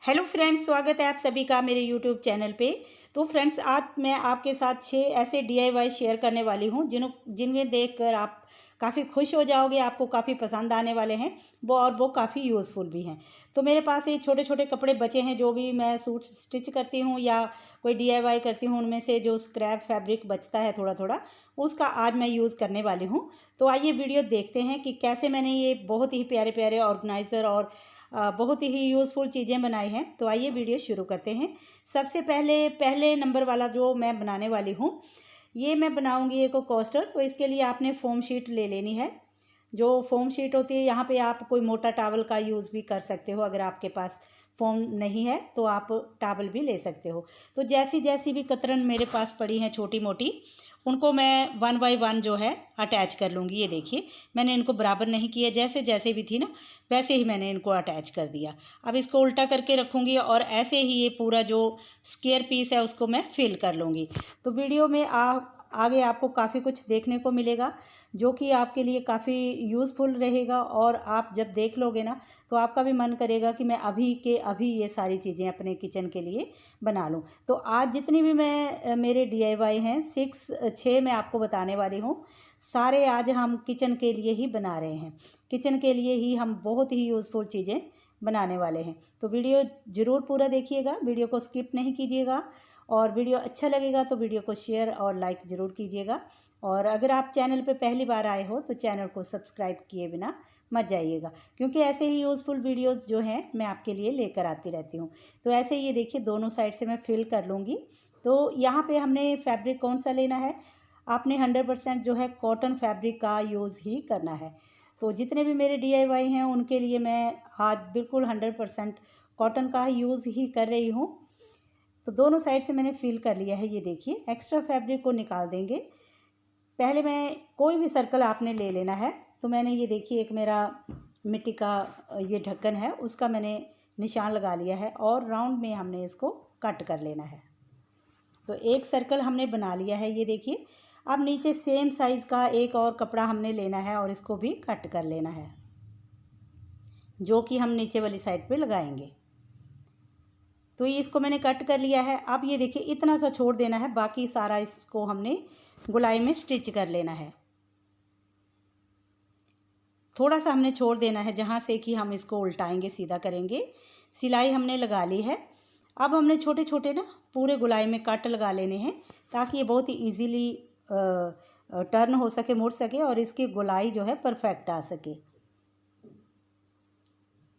Hello friends, स्वागत है आप सभी का मेरे यूट्यूब चैनल पे। तो फ्रेंड्स, आज मैं आपके साथ 6 ऐसे डीआईवाई शेयर करने वाली हूँ जिन्हें देखकर आप काफ़ी खुश हो जाओगे, आपको काफ़ी पसंद आने वाले हैं वो काफ़ी यूज़फुल भी हैं। तो मेरे पास ये छोटे छोटे कपड़े बचे हैं, जो भी मैं सूट स्टिच करती हूँ या कोई डीआईवाई करती हूँ, उनमें से जो स्क्रैप फैब्रिक बचता है थोड़ा थोड़ा, उसका आज मैं यूज़ करने वाली हूँ। तो आइए वीडियो देखते हैं कि कैसे मैंने ये बहुत ही प्यारे प्यारे ऑर्गेनाइज़र और बहुत ही यूज़फुल चीज़ें बनाई हैं। तो आइए वीडियो शुरू करते हैं। सबसे पहले नंबर वाला जो मैं बनाने वाली हूँ, ये मैं बनाऊंगी एक कोस्टर। तो इसके लिए आपने फोम शीट ले लेनी है। जो फोम शीट होती है, यहाँ पे आप कोई मोटा टावल का यूज़ भी कर सकते हो। अगर आपके पास फोम नहीं है तो आप टावल भी ले सकते हो। तो जैसी जैसी भी कतरन मेरे पास पड़ी हैं छोटी मोटी, उनको मैं 1 बाय 1 जो है अटैच कर लूँगी। ये देखिए, मैंने इनको बराबर नहीं किया, जैसे जैसे भी थी ना वैसे ही मैंने इनको अटैच कर दिया। अब इसको उल्टा करके रखूँगी और ऐसे ही ये पूरा जो स्क्वायर पीस है उसको मैं फिल कर लूँगी। तो वीडियो में आगे आपको काफ़ी कुछ देखने को मिलेगा, जो कि आपके लिए काफ़ी यूज़फुल रहेगा। और आप जब देख लोगे ना, तो आपका भी मन करेगा कि मैं अभी के अभी ये सारी चीज़ें अपने किचन के लिए बना लूँ। तो आज जितनी भी मेरे डीआईवाई हैं, 6 मैं आपको बताने वाली हूँ। सारे आज हम किचन के लिए ही बना रहे हैं। किचन के लिए ही हम बहुत ही यूज़फुल चीज़ें बनाने वाले हैं। तो वीडियो ज़रूर पूरा देखिएगा, वीडियो को स्किप नहीं कीजिएगा। और वीडियो अच्छा लगेगा तो वीडियो को शेयर और लाइक ज़रूर कीजिएगा। और अगर आप चैनल पे पहली बार आए हो तो चैनल को सब्सक्राइब किए बिना मत जाइएगा, क्योंकि ऐसे ही यूज़फुल वीडियोस जो हैं मैं आपके लिए लेकर आती रहती हूँ। तो ऐसे ही ये देखिए, दोनों साइड से मैं फिल कर लूँगी। तो यहाँ पे हमने फैब्रिक कौन सा लेना है, आपने 100% जो है कॉटन फैब्रिक का यूज़ ही करना है। तो जितने भी मेरे डीआईवाई हैं उनके लिए मैं आज बिल्कुल 100% कॉटन का यूज़ ही कर रही हूँ। तो दोनों साइड से मैंने फिल कर लिया है। ये देखिए, एक्स्ट्रा फैब्रिक को निकाल देंगे। पहले मैं कोई भी सर्कल आपने ले लेना है। तो मैंने ये देखिए, एक मेरा मिट्टी का ये ढक्कन है, उसका मैंने निशान लगा लिया है और राउंड में हमने इसको कट कर लेना है। तो एक सर्कल हमने बना लिया है। ये देखिए, अब नीचे सेम साइज़ का एक और कपड़ा हमने लेना है और इसको भी कट कर लेना है, जो कि हम नीचे वाली साइड पे लगाएंगे। तो ये इसको मैंने कट कर लिया है। अब ये देखिए, इतना सा छोड़ देना है, बाकी सारा इसको हमने गोलाई में स्टिच कर लेना है। थोड़ा सा हमने छोड़ देना है, जहाँ से कि हम इसको उल्टाएंगे, सीधा करेंगे। सिलाई हमने लगा ली है। अब हमने छोटे छोटे ना पूरे गोलाई में कट लगा लेने हैं, ताकि ये बहुत ही ईजीली टर्न हो सके, मुड़ सके और इसकी गोलाई जो है परफेक्ट आ सके।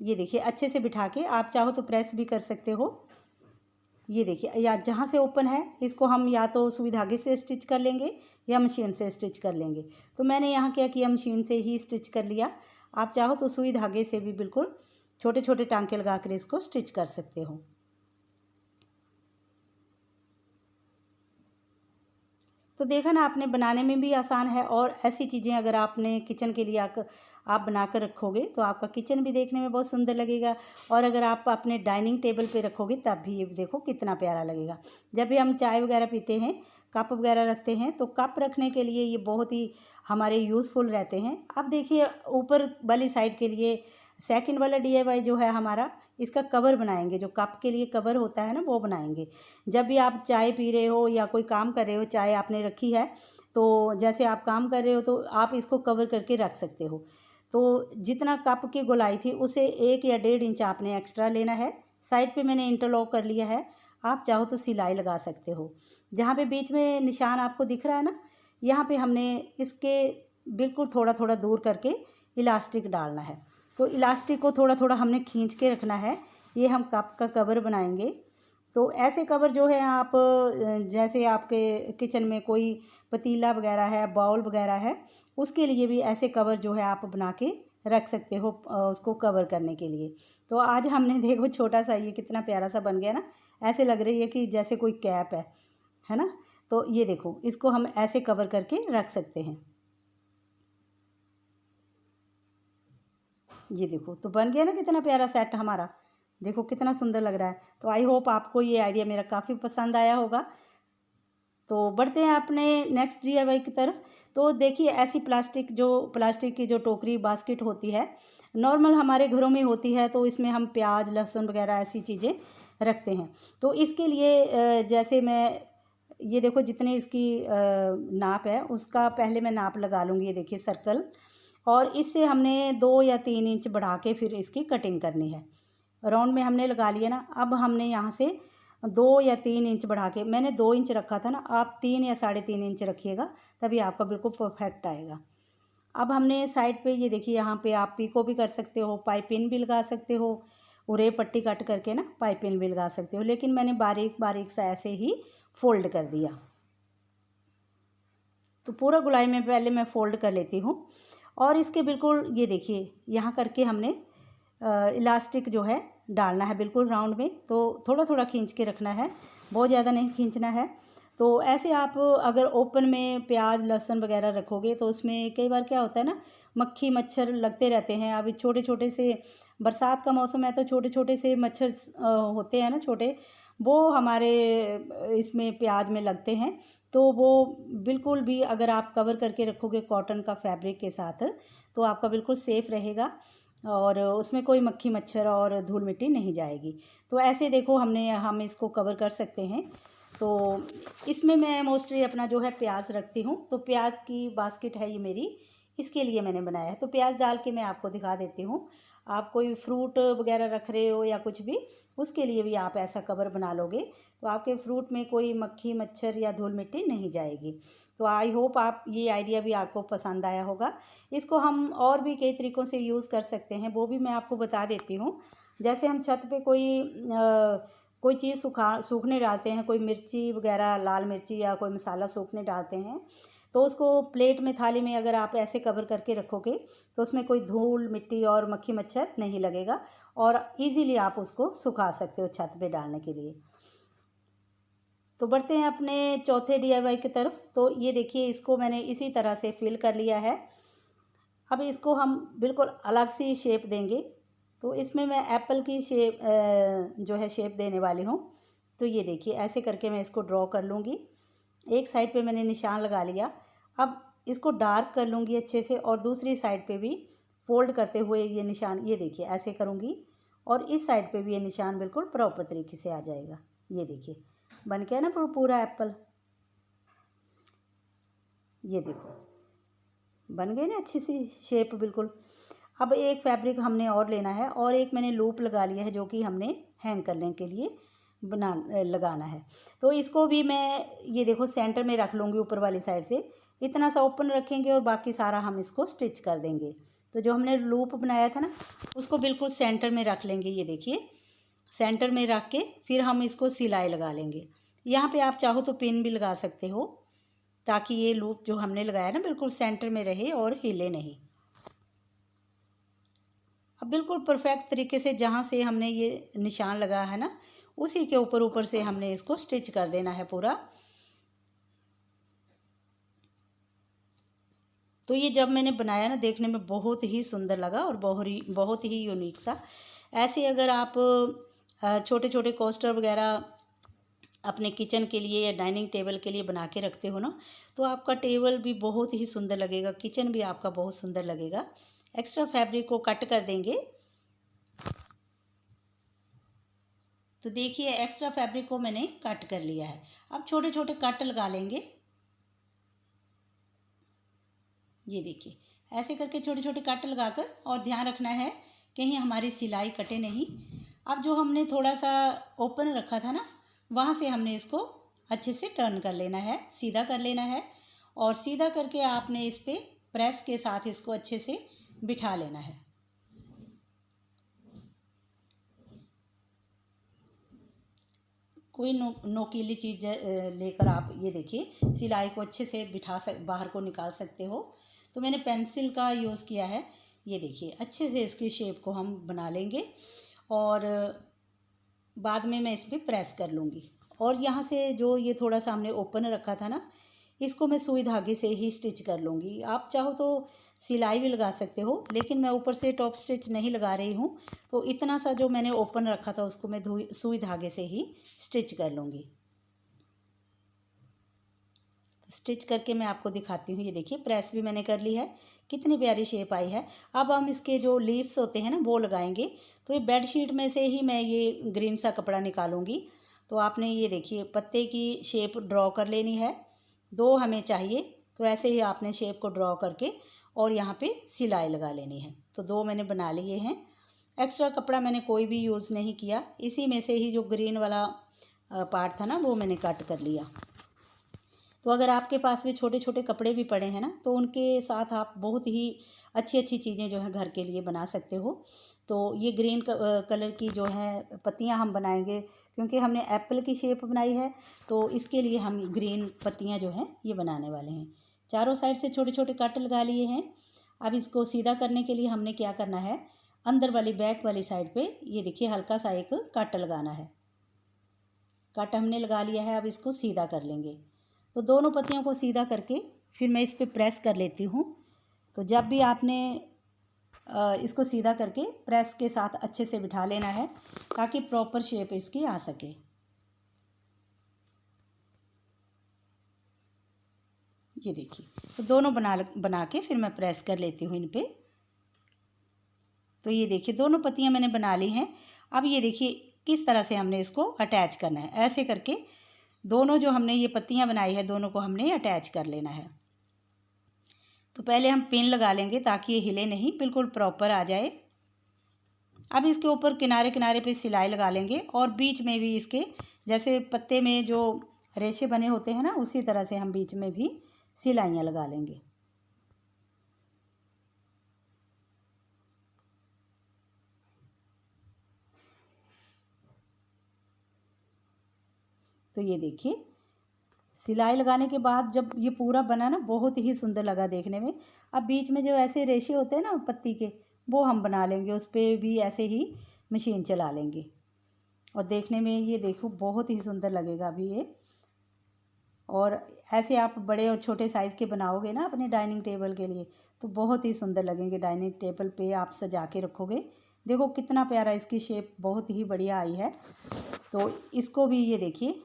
ये देखिए, अच्छे से बिठा के आप चाहो तो प्रेस भी कर सकते हो। ये देखिए, या जहाँ से ओपन है इसको हम या तो सुई धागे से स्टिच कर लेंगे या मशीन से स्टिच कर लेंगे। तो मैंने यहाँ क्या किया, मशीन से ही स्टिच कर लिया। आप चाहो तो सुई धागे से भी बिल्कुल छोटे छोटे टांके लगा कर इसको स्टिच कर सकते हो। तो देखा ना आपने, बनाने में भी आसान है। और ऐसी चीज़ें अगर आपने किचन के लिए आप बना कर रखोगे तो आपका किचन भी देखने में बहुत सुंदर लगेगा। और अगर आप अपने डाइनिंग टेबल पे रखोगे तब भी ये देखो कितना प्यारा लगेगा। जब भी हम चाय वगैरह पीते हैं, कप वगैरह रखते हैं, तो कप रखने के लिए ये बहुत ही हमारे यूज़फुल रहते हैं। अब देखिए, ऊपर वाली साइड के लिए सेकंड वाला डीआईवाई जो है हमारा, इसका कवर बनाएंगे। जो कप के लिए कवर होता है ना, वो बनाएंगे। जब भी आप चाय पी रहे हो या कोई काम कर रहे हो, चाय आपने रखी है, तो जैसे आप काम कर रहे हो तो आप इसको कवर करके रख सकते हो। तो जितना कप की गोलाई थी उसे 1 या 1.5 इंच आपने एक्स्ट्रा लेना है। साइड पे मैंने इंटरलॉक कर लिया है। आप चाहो तो सिलाई लगा सकते हो। जहाँ पे बीच में निशान आपको दिख रहा है ना, यहाँ पे हमने इसके बिल्कुल थोड़ा थोड़ा दूर करके इलास्टिक डालना है। तो इलास्टिक को थोड़ा थोड़ा हमने खींच के रखना है। ये हम कप का कवर बनाएंगे। तो ऐसे कवर जो है आप जैसे आपके किचन में कोई पतीला वगैरह है, बाउल वगैरह है, उसके लिए भी ऐसे कवर जो है आप बना के रख सकते हो उसको कवर करने के लिए। तो आज हमने देखो, छोटा सा ये कितना प्यारा सा बन गया ना, ऐसे लग रही है कि जैसे कोई कैप है ना। तो ये देखो, इसको हम ऐसे कवर करके रख सकते हैं। ये देखो, तो बन गया ना कितना प्यारा सेट हमारा। देखो कितना सुंदर लग रहा है। तो आई होप आपको ये आइडिया मेरा काफ़ी पसंद आया होगा। तो बढ़ते हैं अपने नेक्स्ट डीआईवाई की तरफ। तो देखिए, ऐसी प्लास्टिक की जो टोकरी बास्केट होती है, नॉर्मल हमारे घरों में होती है, तो इसमें हम प्याज लहसुन वगैरह ऐसी चीज़ें रखते हैं। तो इसके लिए जैसे मैं ये देखो जितनी इसकी नाप है उसका पहले मैं नाप लगा लूँगी। ये देखिए सर्कल, और इससे हमने 2 या 3 इंच बढ़ा के फिर इसकी कटिंग करनी है। राउंड में हमने लगा लिया ना, अब हमने यहाँ से 2 या 3 इंच बढ़ा के, मैंने 2 इंच रखा था ना, आप 3 या 3.5 इंच रखिएगा, तभी आपका बिल्कुल परफेक्ट आएगा। अब हमने साइड पे ये देखिए, यहाँ पे आप पीको भी कर सकते हो, पाइपिंग भी लगा सकते हो, उरे पट्टी कट करके ना पाइपिंग भी लगा सकते हो, लेकिन मैंने बारीक बारीक सा ऐसे ही फोल्ड कर दिया। तो पूरा गुलाई में पहले मैं फ़ोल्ड कर लेती हूँ, और इसके बिल्कुल ये देखिए यहाँ करके हमने इलास्टिक जो है डालना है बिल्कुल राउंड में। तो थोड़ा थोड़ा खींच के रखना है, बहुत ज़्यादा नहीं खींचना है। तो ऐसे आप अगर ओपन में प्याज लहसुन वगैरह रखोगे तो उसमें कई बार क्या होता है ना, मक्खी मच्छर लगते रहते हैं। अभी छोटे छोटे से बरसात का मौसम है, तो छोटे छोटे से मच्छर होते हैं ना छोटे, वो हमारे इसमें प्याज में लगते हैं। तो वो बिल्कुल भी अगर आप कवर करके रखोगे कॉटन का फैब्रिक के साथ, तो आपका बिल्कुल सेफ़ रहेगा, और उसमें कोई मक्खी मच्छर और धूल मिट्टी नहीं जाएगी। तो ऐसे देखो हम इसको कवर कर सकते हैं। तो इसमें मैं मोस्टली अपना जो है प्याज रखती हूँ। तो प्याज की बास्केट है ये मेरी, इसके लिए मैंने बनाया है। तो प्याज डाल के मैं आपको दिखा देती हूँ। आप कोई फ्रूट वगैरह रख रहे हो या कुछ भी, उसके लिए भी आप ऐसा कवर बना लोगे, तो आपके फ्रूट में कोई मक्खी मच्छर या धूल मिट्टी नहीं जाएगी। तो आई होप आप ये आइडिया भी आपको पसंद आया होगा। इसको हम और भी कई तरीक़ों से यूज़ कर सकते हैं, वो भी मैं आपको बता देती हूँ। जैसे हम छत पे कोई चीज़ सूखने डालते हैं, कोई मिर्ची वगैरह लाल मिर्ची या कोई मसाला सूखने डालते हैं, तो उसको प्लेट में थाली में अगर आप ऐसे कवर करके रखोगे तो उसमें कोई धूल मिट्टी और मक्खी मच्छर नहीं लगेगा, और इजीली आप उसको सुखा सकते हो छत पे डालने के लिए। तो बढ़ते हैं अपने चौथे DIY की तरफ। तो ये देखिए, इसको मैंने इसी तरह से फिल कर लिया है। अब इसको हम बिल्कुल अलग सी शेप देंगे। तो इसमें मैं एप्पल की शेप जो है शेप देने वाली हूँ। तो ये देखिए ऐसे करके मैं इसको ड्रॉ कर लूँगी। एक साइड पे मैंने निशान लगा लिया। अब इसको डार्क कर लूँगी अच्छे से, और दूसरी साइड पे भी फोल्ड करते हुए ये निशान, ये देखिए ऐसे करूँगी, और इस साइड पे भी ये निशान बिल्कुल प्रॉपर तरीके से आ जाएगा। ये देखिए बन गया ना पूरा एप्पल। ये देखो बन गई ना अच्छी सी शेप बिल्कुल। अब एक फैब्रिक हमने और लेना है, और एक मैंने लूप लगा लिया है जो कि हमने हैंग करने के लिए लगाना है। तो इसको भी मैं ये देखो सेंटर में रख लूँगी ऊपर वाली साइड से। इतना सा ओपन रखेंगे और बाकी सारा हम इसको स्टिच कर देंगे। तो जो हमने लूप बनाया था ना, उसको बिल्कुल सेंटर में रख लेंगे। ये देखिए सेंटर में रख के फिर हम इसको सिलाई लगा लेंगे। यहाँ पे आप चाहो तो पिन भी लगा सकते हो, ताकि ये लूप जो हमने लगाया ना बिल्कुल सेंटर में रहे और हिले नहीं। अब बिल्कुल परफेक्ट तरीके से जहाँ से हमने ये निशान लगाया है ना, उसी के ऊपर से हमने इसको स्टिच कर देना है पूरा। तो ये जब मैंने बनाया ना, देखने में बहुत ही सुंदर लगा और बहुत ही यूनिक सा। ऐसे अगर आप छोटे छोटे कोस्टर वगैरह अपने किचन के लिए या डाइनिंग टेबल के लिए बना के रखते हो ना, तो आपका टेबल भी बहुत ही सुंदर लगेगा, किचन भी आपका बहुत सुंदर लगेगा। एक्स्ट्रा फैब्रिक को कट कर देंगे। तो देखिए एक्स्ट्रा फैब्रिक को मैंने कट कर लिया है। अब छोटे छोटे कट लगा लेंगे। ये देखिए ऐसे करके छोटे छोटे कट लगाकर, और ध्यान रखना है कहीं हमारी सिलाई कटे नहीं। अब जो हमने थोड़ा सा ओपन रखा था ना, वहाँ से हमने इसको अच्छे से टर्न कर लेना है, सीधा कर लेना है, और सीधा करके आपने इस पर प्रेस के साथ इसको अच्छे से बिठा लेना है। कोई नोकीली चीज़ लेकर आप ये देखिए सिलाई को अच्छे से बाहर को निकाल सकते हो। तो मैंने पेंसिल का यूज़ किया है। ये देखिए अच्छे से इसकी शेप को हम बना लेंगे, और बाद में मैं इस पर प्रेस कर लूँगी। और यहाँ से जो ये थोड़ा सा हमने ओपन रखा था ना, इसको मैं सुई धागे से ही स्टिच कर लूँगी। आप चाहो तो सिलाई भी लगा सकते हो, लेकिन मैं ऊपर से टॉप स्टिच नहीं लगा रही हूँ। तो इतना सा जो मैंने ओपन रखा था उसको मैं सुई धागे से ही स्टिच कर लूँगी। स्टिच करके मैं आपको दिखाती हूँ। ये देखिए प्रेस भी मैंने कर ली है, कितनी प्यारी शेप आई है। अब हम इसके जो लीव्स होते हैं ना वो लगाएंगे। तो ये बेडशीट में से ही मैं ये ग्रीन सा कपड़ा निकालूंगी। तो आपने ये देखिए पत्ते की शेप ड्रॉ कर लेनी है, 2 हमें चाहिए। तो ऐसे ही आपने शेप को ड्रॉ करके और यहाँ पे सिलाई लगा लेनी है। तो 2 मैंने बना लिए हैं। एक्स्ट्रा कपड़ा मैंने कोई भी यूज़ नहीं किया, इसी में से ही जो ग्रीन वाला पार्ट था ना वो मैंने कट कर लिया। तो अगर आपके पास भी छोटे छोटे कपड़े भी पड़े हैं ना तो उनके साथ आप बहुत ही अच्छी अच्छी चीज़ें जो है घर के लिए बना सकते हो। तो ये ग्रीन कलर की जो है पत्तियां हम बनाएंगे, क्योंकि हमने एप्पल की शेप बनाई है तो इसके लिए हम ग्रीन पत्तियां जो हैं ये बनाने वाले हैं। चारों साइड से छोटे छोटे कट लगा लिए हैं। अब इसको सीधा करने के लिए हमने क्या करना है, अंदर वाली बैक वाली साइड पे ये देखिए हल्का सा एक कट लगाना है। कट हमने लगा लिया है, अब इसको सीधा कर लेंगे। तो दोनों पत्तियों को सीधा करके फिर मैं इस पर प्रेस कर लेती हूँ। तो जब भी आपने इसको सीधा करके प्रेस के साथ अच्छे से बिठा लेना है ताकि प्रॉपर शेप इसकी आ सके। ये देखिए तो दोनों बना के फिर मैं प्रेस कर लेती हूँ इन पे। तो ये देखिए दोनों पत्तियां मैंने बना ली हैं। अब ये देखिए किस तरह से हमने इसको अटैच करना है। ऐसे करके दोनों जो हमने ये पत्तियां बनाई है दोनों को हमने अटैच कर लेना है। तो पहले हम पिन लगा लेंगे ताकि ये हिले नहीं, बिल्कुल प्रॉपर आ जाए। अब इसके ऊपर किनारे किनारे पे सिलाई लगा लेंगे और बीच में भी इसके जैसे पत्ते में जो रेशे बने होते हैं ना उसी तरह से हम बीच में भी सिलाइयाँ लगा लेंगे। तो ये देखिए सिलाई लगाने के बाद जब ये पूरा बना ना बहुत ही सुंदर लगा देखने में। अब बीच में जो ऐसे रेशे होते हैं ना पत्ती के वो हम बना लेंगे, उस पर भी ऐसे ही मशीन चला लेंगे और देखने में ये देखो बहुत ही सुंदर लगेगा अभी ये। और ऐसे आप बड़े और छोटे साइज़ के बनाओगे ना अपने डाइनिंग टेबल के लिए तो बहुत ही सुंदर लगेंगे। डाइनिंग टेबल पे आप सजा के रखोगे, देखो कितना प्यारा इसकी शेप बहुत ही बढ़िया आई है। तो इसको भी ये देखिए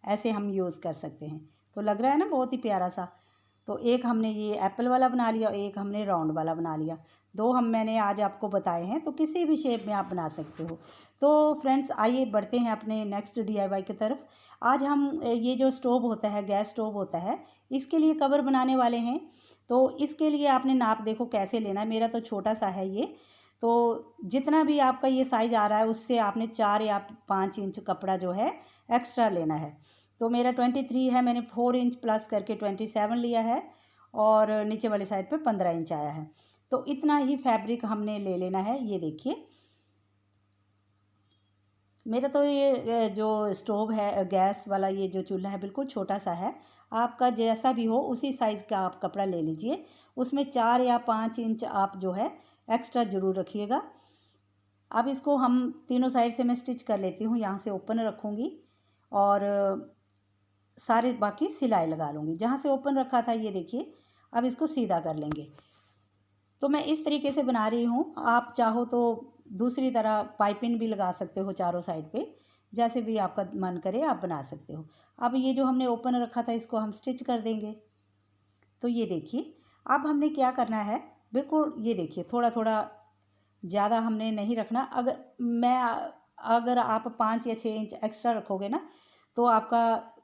ऐसे हम यूज़ कर सकते हैं। तो लग रहा है ना बहुत ही प्यारा सा। तो एक हमने ये एप्पल वाला बना लिया, एक हमने राउंड वाला बना लिया। 2 मैंने आज आपको बताए हैं, तो किसी भी शेप में आप बना सकते हो। तो फ्रेंड्स आइए बढ़ते हैं अपने नेक्स्ट DIY की तरफ। आज हम ये जो स्टोव होता है, गैस स्टोव होता है, इसके लिए कवर बनाने वाले हैं। तो इसके लिए आपने नाप देखो कैसे लेना है। मेरा तो छोटा सा है ये, तो जितना भी आपका ये साइज़ आ रहा है उससे आपने 4 या 5 इंच कपड़ा जो है एक्स्ट्रा लेना है। तो मेरा 23 है, मैंने 4 इंच प्लस करके 27 लिया है और नीचे वाली साइड पे 15 इंच आया है। तो इतना ही फैब्रिक हमने ले लेना है। ये देखिए मेरा तो ये जो स्टोव है गैस वाला, ये जो चूल्हा है बिल्कुल छोटा सा है। आपका जैसा भी हो उसी साइज़ का आप कपड़ा ले लीजिए, उसमें 4 या 5 इंच आप जो है एक्स्ट्रा ज़रूर रखिएगा। अब इसको हम तीनों साइड से मैं स्टिच कर लेती हूँ। यहाँ से ओपन रखूँगी और सारे बाकी सिलाई लगा लूँगी। जहाँ से ओपन रखा था ये देखिए अब इसको सीधा कर लेंगे। तो मैं इस तरीके से बना रही हूँ, आप चाहो तो दूसरी तरह पाइपिंग भी लगा सकते हो चारों साइड पे, जैसे भी आपका मन करे आप बना सकते हो। अब ये जो हमने ओपन रखा था इसको हम स्टिच कर देंगे। तो ये देखिए अब हमने क्या करना है, बिल्कुल ये देखिए थोड़ा थोड़ा ज़्यादा हमने नहीं रखना। अगर आप 5 या 6 इंच एक्स्ट्रा रखोगे ना तो आपका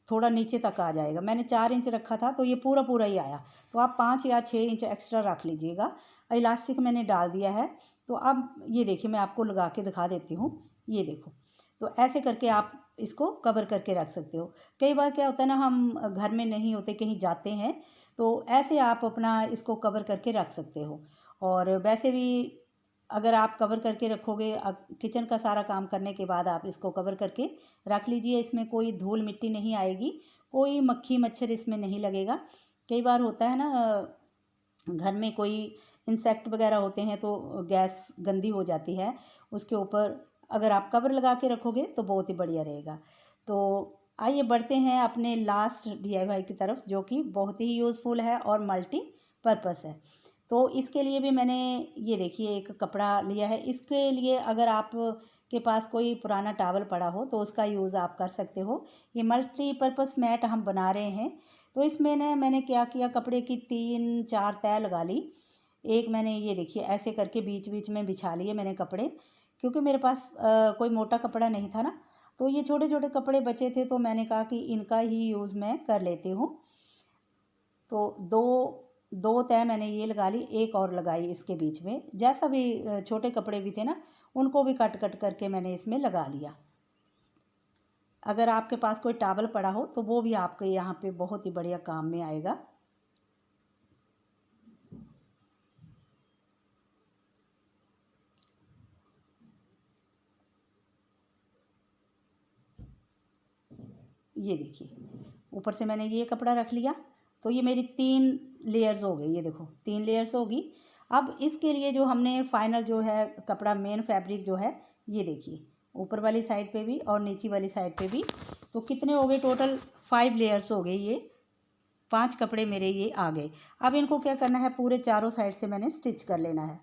थोड़ा नीचे तक आ जाएगा। मैंने 4 इंच रखा था तो ये पूरा पूरा ही आया। तो आप 5 या 6 इंच एक्स्ट्रा रख लीजिएगा। इलास्टिक मैंने डाल दिया है। तो अब ये देखिए मैं आपको लगा के दिखा देती हूँ। ये देखो तो ऐसे करके आप इसको कवर करके रख सकते हो। कई बार क्या होता है ना, हम घर में नहीं होते, कहीं जाते हैं, तो ऐसे आप अपना इसको कवर करके रख सकते हो। और वैसे भी अगर आप कवर करके रखोगे, किचन का सारा काम करने के बाद आप इसको कवर करके रख लीजिए। इसमें कोई धूल मिट्टी नहीं आएगी, कोई मक्खी मच्छर इसमें नहीं लगेगा। कई बार होता है ना घर में कोई इंसेक्ट वगैरह होते हैं तो गैस गंदी हो जाती है, उसके ऊपर अगर आप कवर लगा के रखोगे तो बहुत ही बढ़िया रहेगा। तो आइए बढ़ते हैं अपने लास्ट DIY की तरफ, जो कि बहुत ही यूज़फुल है और मल्टी पर्पस है। तो इसके लिए भी मैंने ये देखिए एक कपड़ा लिया है। इसके लिए अगर आप के पास कोई पुराना टावल पड़ा हो तो उसका यूज़ आप कर सकते हो। ये मल्टीपर्पस मैट हम बना रहे हैं। तो इसमें ना मैंने क्या किया, कपड़े की 3-4 तह लगा ली। एक मैंने ये देखिए ऐसे करके बीच बीच में बिछा लिए मैंने कपड़े, क्योंकि मेरे पास कोई मोटा कपड़ा नहीं था ना, तो ये छोटे छोटे कपड़े बचे थे, तो मैंने कहा कि इनका ही यूज़ मैं कर लेती हूँ। तो दो तह मैंने ये लगा ली, एक और लगाई इसके बीच में। जैसा भी छोटे कपड़े भी थे ना, उनको भी कट कट करके मैंने इसमें लगा लिया। अगर आपके पास कोई टॉवल पड़ा हो तो वो भी आपके यहाँ पे बहुत ही बढ़िया काम में आएगा। ये देखिए ऊपर से मैंने ये कपड़ा रख लिया, तो ये मेरी 3 लेयर्स हो गई। ये देखो 3 लेयर्स होगी। अब इसके लिए जो हमने फाइनल जो है कपड़ा, मेन फैब्रिक जो है, ये देखिए ऊपर वाली साइड पे भी और नीचे वाली साइड पे भी, तो कितने हो गए टोटल 5 लेयर्स हो गए। ये 5 कपड़े मेरे ये आ गए। अब इनको क्या करना है, पूरे चारों साइड से मैंने स्टिच कर लेना है।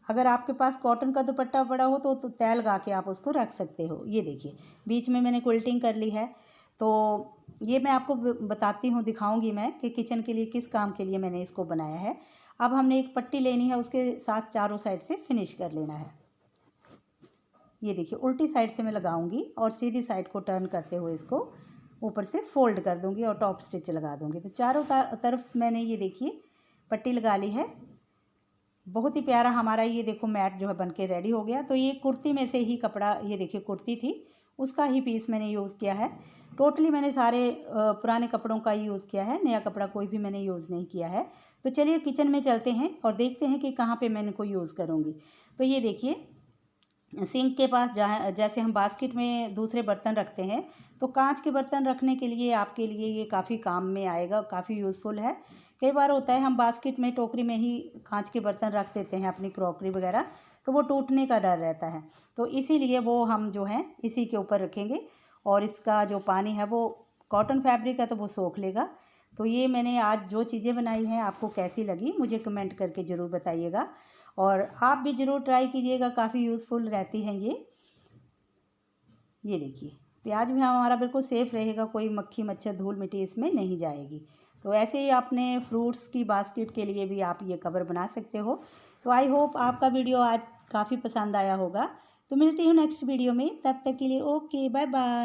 अगर आपके पास कॉटन का दुपट्टा पड़ा हो तो तैल लगा के आप उसको रख सकते हो। ये देखिए बीच में मैंने क्विल्टिंग कर ली है। तो ये मैं आपको बताती हूँ, दिखाऊंगी मैं कि किचन के लिए किस काम के लिए मैंने इसको बनाया है। अब हमने एक पट्टी लेनी है, उसके साथ चारों साइड से फिनिश कर लेना है। ये देखिए उल्टी साइड से मैं लगाऊंगी और सीधी साइड को टर्न करते हुए इसको ऊपर से फोल्ड कर दूंगी और टॉप स्टिच लगा दूंगी। तो चारों तरफ मैंने ये देखिए पट्टी लगा ली है। बहुत ही प्यारा हमारा ये देखो मैट जो है बनके रेडी हो गया। तो ये कुर्ती में से ही कपड़ा, ये देखिए कुर्ती थी उसका ही पीस मैंने यूज़ किया है। टोटली मैंने सारे पुराने कपड़ों का ही यूज़ किया है, नया कपड़ा कोई भी मैंने यूज़ नहीं किया है। तो चलिए किचन में चलते हैं और देखते हैं कि कहाँ पे मैं इनको यूज़ करूँगी। तो ये देखिए सिंक के पास जहाँ जैसे हम बास्केट में दूसरे बर्तन रखते हैं, तो कांच के बर्तन रखने के लिए आपके लिए ये काफ़ी काम में आएगा, काफ़ी यूज़फुल है। कई बार होता है हम बास्केट में, टोकरी में ही कांच के बर्तन रख देते हैं अपनी क्रॉकरी वगैरह, तो वो टूटने का डर रहता है। तो इसीलिए वो हम जो है इसी के ऊपर रखेंगे और इसका जो पानी है वो कॉटन फैब्रिक है तो वो सोख लेगा। तो ये मैंने आज जो चीज़ें बनाई हैं आपको कैसी लगी मुझे कमेंट करके ज़रूर बताइएगा, और आप भी ज़रूर ट्राई कीजिएगा, काफ़ी यूज़फुल रहती हैं ये देखिए प्याज भी हमारा बिल्कुल सेफ़ रहेगा, कोई मक्खी मच्छर धूल मिट्टी इसमें नहीं जाएगी। तो ऐसे ही अपने फ्रूट्स की बास्केट के लिए भी आप ये कवर बना सकते हो। तो आई होप आपका वीडियो आज काफ़ी पसंद आया होगा। तो मिलती हूँ नेक्स्ट वीडियो में, तब तक के लिए ओके बाय बाय।